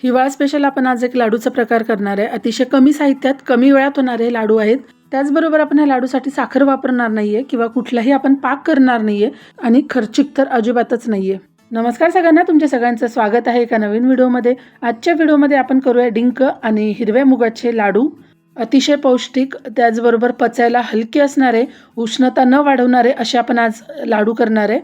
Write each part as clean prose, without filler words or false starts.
हिवाळा स्पेशल आपण आज एक लाडूचा प्रकार करणार आहे। अतिशय कमी साहित्यात कमी वेळात होणारे लाडू आहेत। त्याचबरोबर आपण या लाडूसाठी साखर वापरणार नाहीये किंवा कुठलाही आपण पाक करणार नाहीये आणि खर्चिक तर अजिबातच नाहीये। नमस्कार सगळ्यांना, तुमच्या सगळ्यांचं स्वागत आहे एका नवीन व्हिडिओमध्ये। आजच्या व्हिडिओमध्ये आपण करूया डिंक आणि हिरव्या मुगाचे लाडू। अतिशय पौष्टिक, त्याचबरोबर पचायला हलके असणारे, उष्णता न वाढवणारे असे आपण आज लाडू करणार आहे।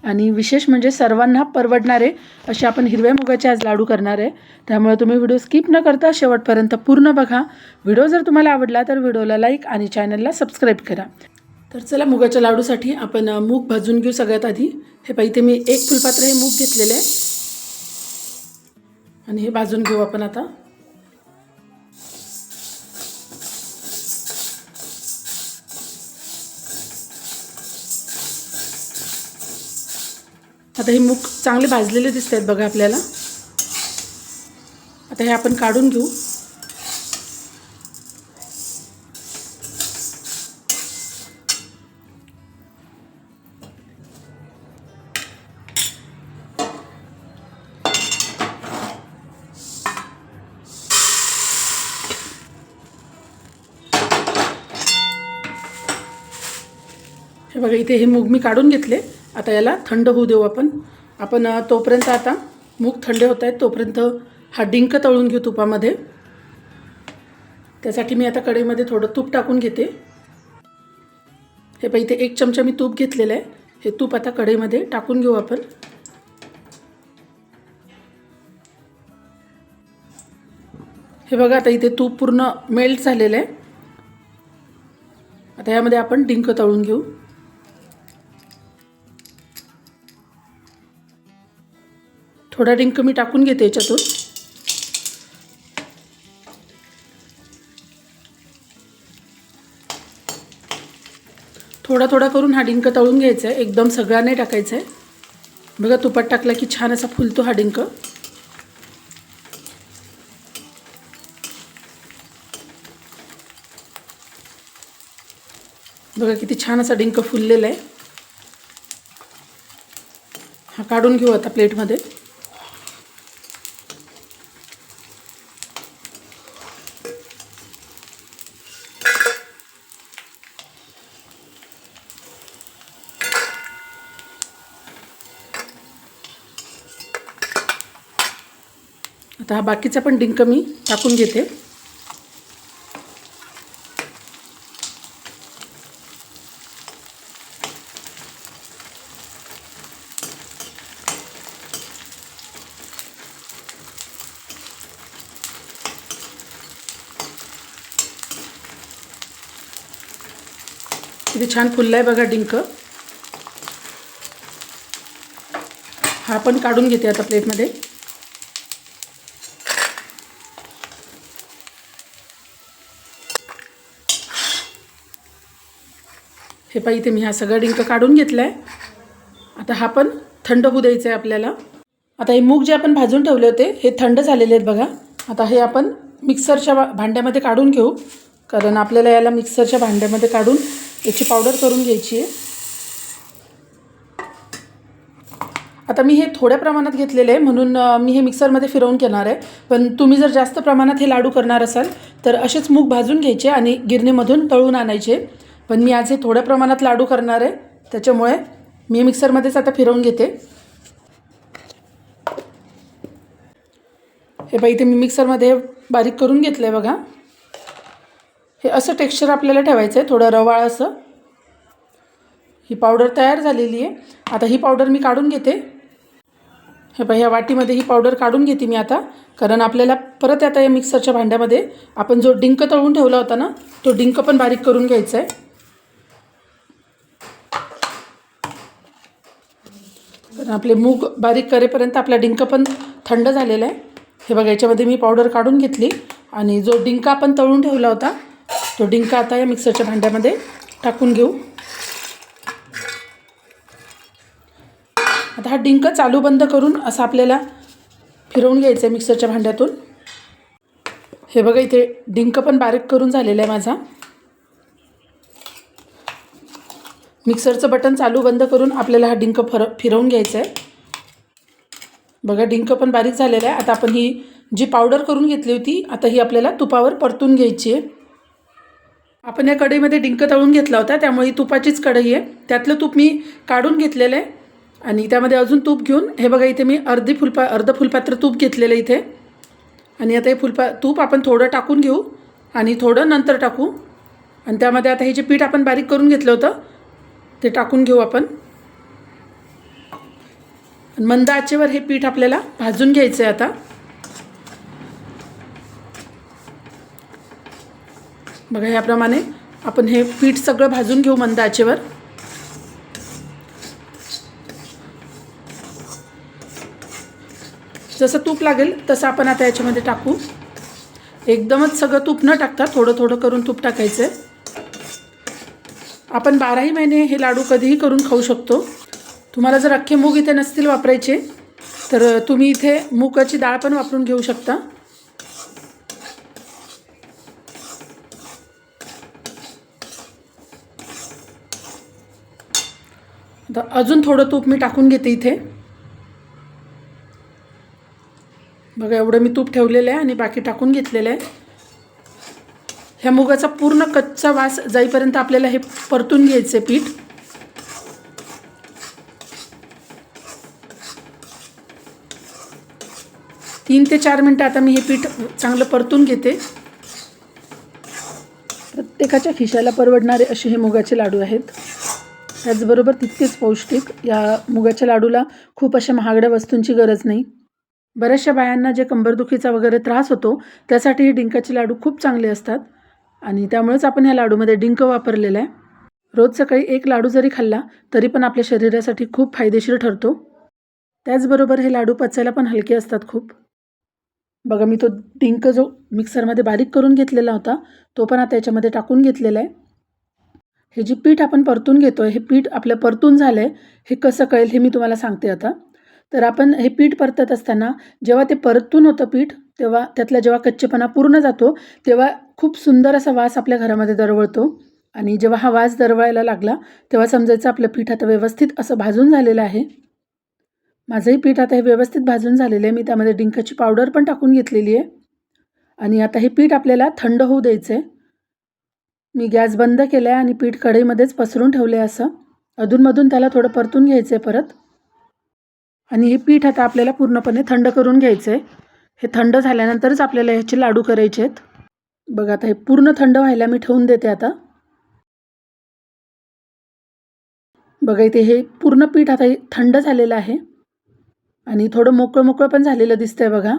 आणि विशेष म्हणजे सर्वांना परवडणारे असे आपण हिरव्या मुगाचे आज लाडू करणार आहे। त्यामुळे तुम्ही व्हिडिओ स्किप न करता शेवटपर्यंत पूर्ण बघा। व्हिडिओ जर तुम्हाला आवडला तर व्हिडिओला लाईक आणि चॅनलला सबस्क्राईब करा। तर चला, मुगाच्या लाडूसाठी आपण मूग भाजून घेऊ। सगळ्यात आधी हे पहा, इथे मी 1 फुलपात्र हे मूग घेतलेले आहे आणि हे भाजून घेऊ आपण आता। आता हे मूग चांगले भाजलेले दिसत आहेत बघा आपल्याला। आता हे आपण काढून घेऊ। हे बघा, इथे हे मूग मी काढून घेतले। आता याला थंड होऊ देऊ आपण तोपर्यंत आता मूग थंड होत आहेत तोपर्यंत हा डिंक तळून घेऊ तुपामध्ये। त्यासाठी मी आता कढईमध्ये थोडं तूप टाकून घेते। हे पहा, इथे 1 चमचा मी तूप घेतलेलं आहे। हे तूप आता कढईमध्ये टाकून घेऊ आपण। हे बघा, आता इथे तूप पूर्ण मेल्ट झालेलं आहे। आता यामध्ये आपण डिंक तळून घेऊ। थोडा डिंक मी टाकून घेते याच्यातून। थोडा थोडा करून हा डिंक तळून घ्यायचा आहे, एकदम सगळा नाही टाकायचा आहे। बघा, तुपात टाकला की छान असा फुलतो हा डिंक। बघा किती छान असा डिंक फुललेला आहे। हा काढून घेऊ आता प्लेटमध्ये। आता हा बाकीचा पण डिंक मी टाकून घेते। किती छान फुललाय बघा डिंक। हा पण काढून घेते आता प्लेटमध्ये। हे पहा, इथे मी हा सगळा डिंक काढून घेतलाय। आता हा पण थंड होऊ द्यायचा आहे आपल्याला। आता हे मूग जे आपण भाजून ठेवले होते हे थंड झालेले आहेत बघा। आता हे आपण मिक्सरच्या भांड्यामध्ये काढून घेऊ, कारण आपल्याला याला मिक्सरच्या भांड्यामध्ये काढून याची पावडर करून घ्यायची आहे। आता मी हे थोड्या प्रमाणात घेतलेले आहे म्हणून मी हे मिक्सरमध्ये फिरवून घेणार आहे। पण तुम्ही जर जास्त प्रमाणात हे लाडू करणार असाल तर असेच मूग भाजून घ्यायचे आणि गिरणीमधून तळून आणायचे। पण मी आज हे थोड्या प्रमाणात लाडू करणार आहे, त्याच्यामुळे मी मिक्सरमध्येच आता फिरवून घेते। हे पहा, इथे मी मिक्सरमध्ये बारीक करून घेतलं आहे बघा। हे असं टेक्स्चर आपल्याला ठेवायचं आहे, थोडं रवाळ असं। ही पावडर तयार झालेली आहे। आता ही पावडर मी काढून घेते। हे पहा, ह्या वाटीमध्ये ही पावडर काढून घेते मी आता, कारण आपल्याला परत आता या मिक्सरच्या भांड्यामध्ये आपण जो डिंक तळून ठेवला होता ना तो डिंक पण बारीक करून घ्यायचा आहे। कारण आपले मूग बारीक करेपर्यंत आपला डिंक पण थंड झालेला आहे। हे बघा, याच्यामध्ये मी पावडर काढून घेतली आणि जो डिंक आपण तळून ठेवला होता तो डिंक आता या मिक्सरच्या भांड्यामध्ये टाकून घेऊ। आता हा डिंक चालू बंद करून असं आपल्याला फिरवून घ्यायचं आहे मिक्सरच्या भांड्यातून। हे बघा, इथे डिंक पण बारीक करून झालेला आहे माझा। मिक्सरचं बटन चालू बंद करून आपल्याला हा डिंक फिरवून घ्यायचा आहे। बघा, डिंक पण बारीक झालेला आहे। आता आपण ही जी पावडर करून घेतली होती आता ही आपल्याला तुपावर परतून घ्यायची आहे. आपण या कढईमध्ये डिंक तळून घेतला होता, त्यामुळे ही तुपाचीच कढई आहे. त्यातलं तूप मी काढून घेतलेलं आहे आणि त्यामध्ये अजून तूप घेऊन हे बघा इथे मी अर्ध फुलपात्र तूप घेतलेलं इथे. आणि आता हे तूप आपण थोडं टाकून घेऊ आणि थोडं नंतर टाकू. आणि त्यामध्ये आता हे जे पीठ आपण बारीक करून घेतलं होतं ते टाकून घेऊ आपण. मंद आचेवर हे पीठ आपल्याला भाजून घ्यायचं आहे. आता बघा याप्रमाणे आपण हे पीठ सगळं भाजून घेऊ मंद आचेवर. जसं तूप लागेल तसं आपण आता याच्यामध्ये टाकू. एकदमच सगळं तूप न टाकता थोडं थोडं करून तूप टाकायचं आहे. आपण 12ही महिने हे लाडू कधीही करून खाऊ शकतो. तुम्हाला जर अख्खे मूग इथे नसतील वापरायचे तर तुम्ही इथे मुगाची डाळ पण वापरून घेऊ शकता. आता अजून थोडं तूप मी टाकून घेते इथे. बघा एवढं मी तूप ठेवलेलं आहे आणि बाकी टाकून घेतलेलं आहे. ह्या मुगाचा पूर्ण कच्चा वास जाईपर्यंत आपल्याला हे परतून घ्यायचे पीठ. तीन ते 4 मिनटं आता मी हे पीठ चांगलं परतून घेते. प्रत्येकाच्या खिशाला परवडणारे असे हे मुगाचे लाडू आहेत. त्याचबरोबर तितकेच पौष्टिक. या मुगाच्या लाडूला खूप अशा महागड्या वस्तूंची गरज नाही. बऱ्याचशा बायांना जे कंबरदुखीचा वगैरे त्रास होतो त्यासाठी हे डिंकाचे लाडू खूप चांगले असतात आणि त्यामुळेच आपण ह्या लाडूमध्ये डिंक वापरलेला आहे. रोज सकाळी एक लाडू जरी खाल्ला तरी पण आपल्या शरीरासाठी खूप फायदेशीर ठरतो. त्याचबरोबर हे लाडू पचायला पण हलके असतात खूप. बघा मी तो डिंक जो मिक्सरमध्ये बारीक करून घेतलेला होता तो पण आता याच्यामध्ये टाकून घेतलेला आहे. हे जे पीठ आपण परतून घेतो आहे हे पीठ आपलं परतून झालं आहे हे कसं कळेल हे मी तुम्हाला सांगते आता. तर आपण हे पीठ परतत असताना जेव्हा ते परतून होतं पीठ तेव्हा त्यातला जेव्हा कच्चेपणा पूर्ण जातो तेव्हा खूप सुंदर असा वास आपल्या घरामध्ये दरवळतो. आणि जेव्हा हा वास दरवळायला लागला तेव्हा समजायचं आपलं पीठ आता व्यवस्थित असं भाजून झालेलं आहे. माझंही पीठ आता हे व्यवस्थित भाजून झालेलं आहे. मी त्यामध्ये डिंकाची पावडर पण टाकून घेतलेली आहे आणि आता हे पीठ आपल्याला थंड होऊ द्यायचं आहे. मी गॅस बंद केला आहे आणि पीठ कढईमध्येच पसरून ठेवले आहे. असं अधूनमधून त्याला थोडं परतून घ्यायचं आहे परत. आणि हे पीठ आता आपल्याला पूर्णपणे थंड करून घ्यायचं आहे. हे थंड झाल्यानंतरच आपल्याला ह्याचे लाडू करायचे आहेत. बघा आता हे पूर्ण थंड व्हायला मी ठेवून देते आता. बघा इथे हे पूर्ण पीठ आता थंड झालेलं आहे आणि थोडं मोकळं मोकळं पण झालेलं दिसतंय बघा.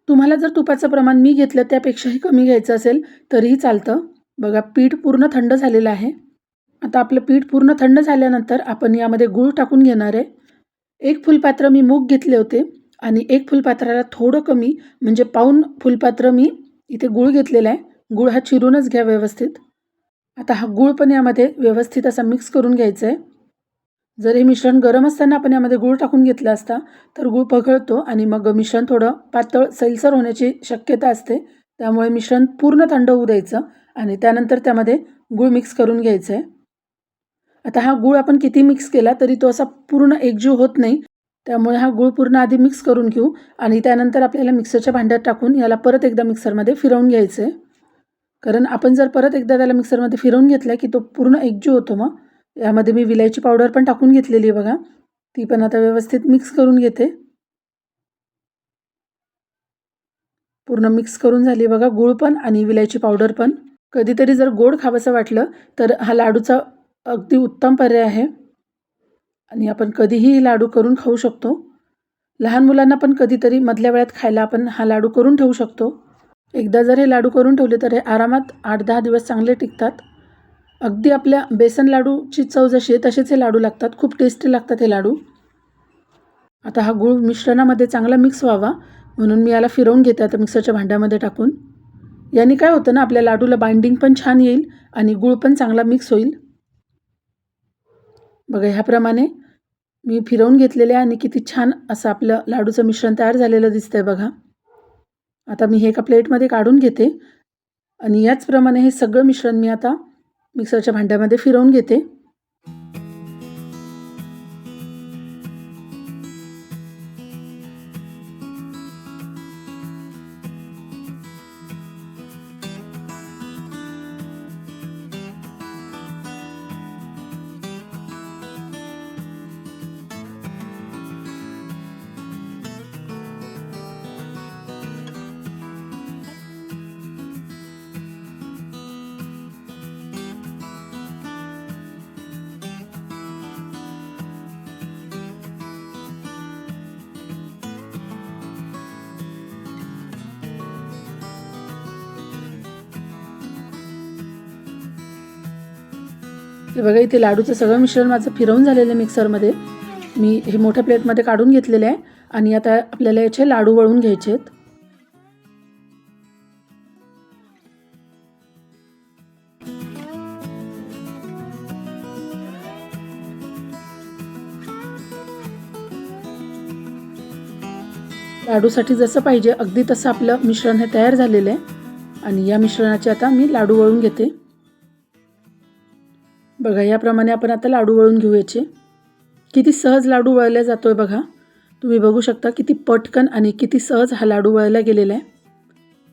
तुम्हाला जर तुपाचं प्रमाण मी घेतलं त्यापेक्षाही कमी घ्यायचं असेल तरीही चालतं. बघा पीठ पूर्ण थंड झालेलं आहे. आता आपलं पीठ पूर्ण थंड झाल्यानंतर आपण यामध्ये गूळ टाकून घेणार आहे. 1 फुलपात्र मी मूग घेतले होते आणि 1 फुलपात्राला थोडं कमी म्हणजे पाऊण फुलपात्र मी इथे गूळ घेतलेला आहे. गूळ हा चिरूनच घ्या व्यवस्थित. आता हा गूळ पण यामध्ये व्यवस्थित असा मिक्स करून घ्यायचा आहे. जर हे मिश्रण गरम असताना आपण यामध्ये गूळ टाकून घेतला असता तर गूळ पघळतो आणि मग मिश्रण थोडं पातळ सैलसर होण्याची शक्यता असते. त्यामुळे मिश्रण पूर्ण थंड होऊ द्यायचं आणि त्यानंतर त्यामध्ये गूळ मिक्स करून घ्यायचं आहे. आता हा गूळ आपण किती मिक्स केला तरी तो असा पूर्ण एकजीव होत नाही. त्यामुळे हा गूळ पूर्ण आधी मिक्स करून घेऊ आणि त्यानंतर आपल्याला मिक्सरच्या भांड्यात टाकून याला परत एकदा मिक्सरमध्ये फिरवून घ्यायचं आहे. कारण आपण जर परत एकदा त्याला मिक्सरमध्ये फिरवून घेतला की तो पूर्ण एकजीव होतो. मग यामध्ये मी विलायची पावडर पण टाकून घेतलेली आहे बघा. ती पण आता व्यवस्थित मिक्स करून घेते. पूर्ण मिक्स करून झाली बघा गूळ पण आणि विलायची पावडर पण. कधीतरी जर गोड खावंसं वाटलं तर हा लाडूचा अगदी उत्तम पर्याय आहे आणि आपण कधीही लाडू करून खाऊ शकतो. लहान मुलांना पण कधीतरी मधल्या वेळात खायला आपण हा लाडू करून ठेवू शकतो. एकदा जर हे लाडू करून ठेवले तर हे आरामात 8-10 दिवस चांगले टिकतात. अगदी आपल्या बेसन लाडूची चव जशी आहे तसेच हे लाडू लागतात. खूप टेस्टी लागतात हे लाडू. आता हा गूळ मिश्रणामध्ये चांगला मिक्स व्हावा म्हणून मी याला फिरवून घेते आता मिक्सरच्या भांड्यामध्ये टाकून. याने काय होतं ना आपल्या लाडूला बाइंडिंग पण छान येईल आणि गूळ पण चांगला मिक्स होईल. बघा ह्याप्रमाणे मी फिरवून घेतलेले आहे आणि किती छान असं आपलं लाडूचं मिश्रण तयार झालेलं दिसतंय बघा. आता मी हे एका प्लेटमध्ये काढून घेते आणि याचप्रमाणे हे सगळं मिश्रण मी आता मिक्सरच्या भांड्यामध्ये फिरवून घेते. हे बघा इथे लाडूचं सगळं मिश्रण माझं फिरवून झालेलं आहे मिक्सरमध्ये. मी हे मोठ्या प्लेटमध्ये काढून घेतलेले आहे आणि आता आपल्याला याचे लाडू वळून घ्यायचे आहेत. लाडूसाठी जसं पाहिजे अगदी तसं आपलं मिश्रण हे तयार झालेलं आहे आणि या मिश्रणाचे आता मी लाडू वळून घेते. बघा याप्रमाणे आपण आता लाडू वळून घेऊ याचे. किती सहज लाडू वळला जातोय बघा. तुम्ही बघू शकता किती पटकन आणि किती सहज हा लाडू वळला गेलेला आहे.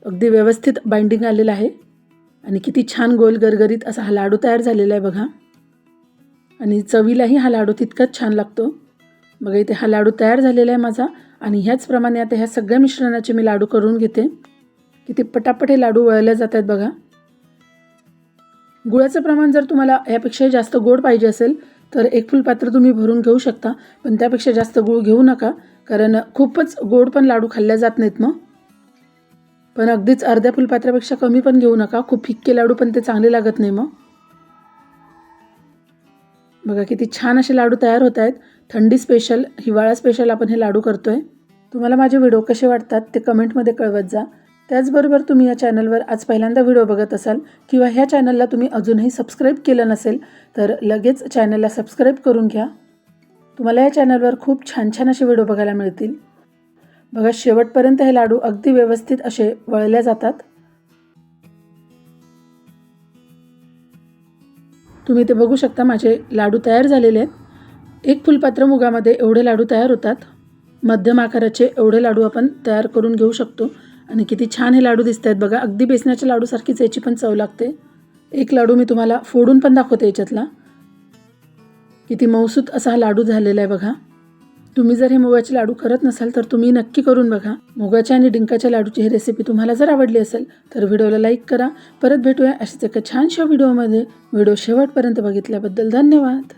अगदी व्यवस्थित बाइंडिंग आलेलं आहे आणि किती छान गोल गरगरीत असा हा लाडू तयार झालेला आहे बघा. आणि चवीलाही हा लाडू तितकाच छान लागतो. बघा इथे हा लाडू तयार झालेला आहे माझा आणि ह्याचप्रमाणे आता ह्या सगळ्या मिश्रणाचे मी लाडू करून घेते. किती पटापट हे लाडू वळले जात आहेत बघा. गुळाचं प्रमाण जर तुम्हाला यापेक्षाही जास्त गोड पाहिजे असेल तर एक फुलपात्र तुम्ही भरून घेऊ शकता, पण त्यापेक्षा जास्त गूळ घेऊ नका, कारण खूपच गोड पण लाडू खाल्ल्या जात नाहीत मग. पण अगदीच अर्ध्या फुलपात्रापेक्षा कमी पण घेऊ नका, खूप फिक्के लाडू पण ते चांगले लागत नाही मग. बघा किती छान असे लाडू तयार होत आहेत. थंडी स्पेशल, हिवाळा स्पेशल आपण हे लाडू करतोय. तुम्हाला माझे व्हिडिओ कसे वाटतात ते कमेंटमध्ये कळवत जा. त्याचबरोबर तुम्ही या चॅनलवर आज पहिल्यांदा व्हिडिओ बघत असाल किंवा ह्या चॅनलला तुम्ही अजूनही सबस्क्राईब केलं नसेल तर लगेच चॅनलला सबस्क्राईब करून घ्या. तुम्हाला या चॅनलवर खूप छान छान असे व्हिडिओ बघायला मिळतील. बघा शेवटपर्यंत हे लाडू अगदी व्यवस्थित असे वळले जातात. तुम्ही ते बघू शकता माझे लाडू तयार झालेले आहेत. एक फुलपात्र मुगामध्ये एवढे लाडू तयार होतात. मध्यम आकाराचे एवढे लाडू आपण तयार करून घेऊ शकतो आणि किती छान हे लाडू दिसत आहेत बघा. अगदी बेसनाच्या लाडूसारखीच याची पण चव लागते. एक लाडू मी तुम्हाला फोडून पण दाखवते याच्यातला. किती मऊसूत असा हा लाडू झालेला आहे बघा. तुम्ही जर हे मुगाचे लाडू करत नसाल तर तुम्ही नक्की करून बघा. मुगाच्या आणि डिंकाच्या लाडूची ही रेसिपी तुम्हाला जर आवडली असेल तर व्हिडिओला लाईक करा. परत भेटूया अशाच एका छानशा व्हिडिओमध्ये. व्हिडिओ शेवटपर्यंत बघितल्याबद्दल धन्यवाद.